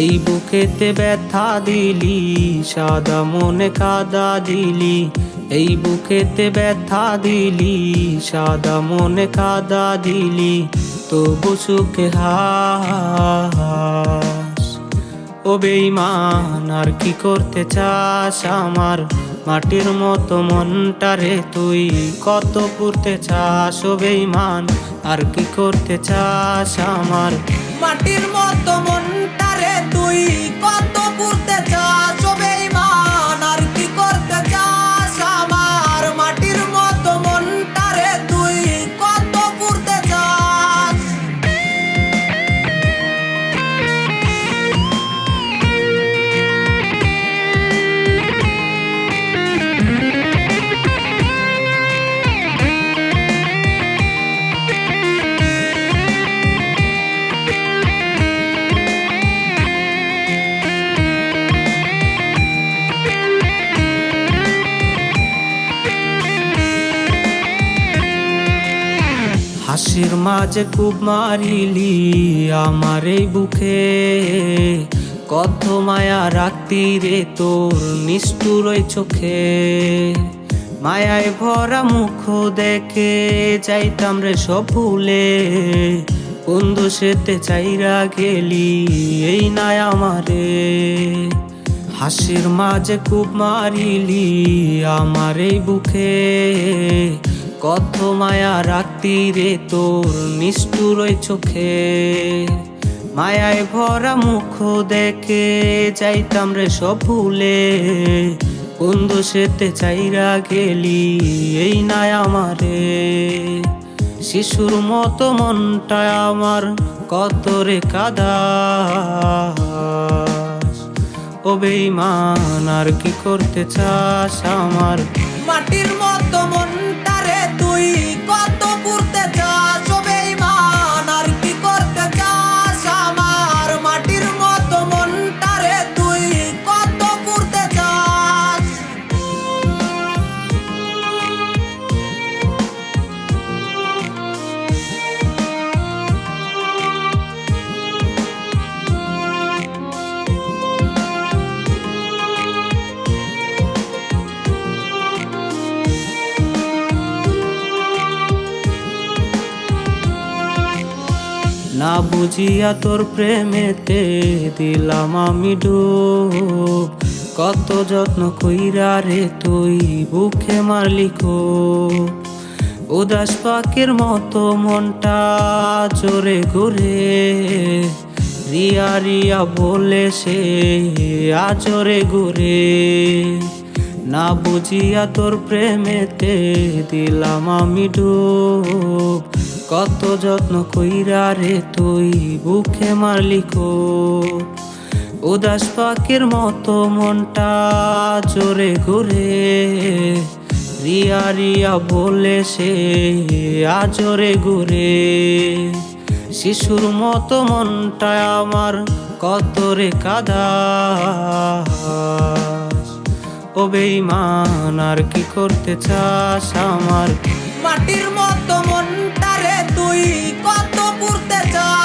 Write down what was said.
এই বুকেতে ব্যথা দিলি, সাদা মনে কাদা দিলি। এই বুকেতে ব্যথা দিলি, সাদা মনে কাদা দিলি। তবু সুখে হাস। ও বেঈমান, আর কি করতে চাস আমার মাটির মতো মনটারে তুই কত পুড়তে চাস? ও বেঈমান, আর কি করতে চাস আমার মাটির মতো মনটারে তুই কত পুড়তে চাস? ও বেঈমান, আর কি করতে চাস আমার মাটির মতো মনটারে তুই কত পুড়তে চাস? হাসির মাঝে খুব মারিলি আমার এই বুকে, কত মায়া রাখতি রে তোর নিষ্ঠুর ওই চোখে। মায়ায় ভরা মুখ দেখে যাইতাম রে সব ভুলে, বন্ধু সেতে চাইরা গেলি এই নাই আমারে। হাসির মাঝে খুব মারিলি আমার এই বুকে, কত মায়া রাখতি রে তোর নিষ্ঠুর ওই চোখে। মায়ায় ভরা মুখ দেখে যাইতাম রে সব ভুলে, বন্ধু সেতে চাইরা গেলি এই নাই আমারে। শিশুর মতো মনটা আমার কত রে কাদাস। ও বেঈমান, আর কি করতে চাস আমার মাটির মতো মনটারে তুই কত পুড়তে চাস? ও বেঈমান, আর কি করতে চাস আমার মাটির মতো মনটারে তুই কত পুড়তে চাস? না বুঝিয়া তোর প্রেমেতে দিলাম আমি ডুব, কত যত্ন কইরা রে তুই বুকে মারলি খুব। উদাস পাখির মতো মনটা জোরে ঘুরে, রিয়া রিয়া বলে সে আজরে ঘুরে। না বুঝিয়া তোর প্রেমেতে দিলাম আমি ডুব, কত যত্ন কইরা রে তুই বুকে মারলি খুব। উদাস পাখির মতো মনটা জোরে ঘুরে, রিয়া রিয়া বলে সে আজরে ঘুরে। শিশুর মতো মনটা আমার কত রে কাদাস। ও বেঈমান, আর কি করতে চাস আমার মাটির মতো মনটারে তুই কত পুড়তে চাস?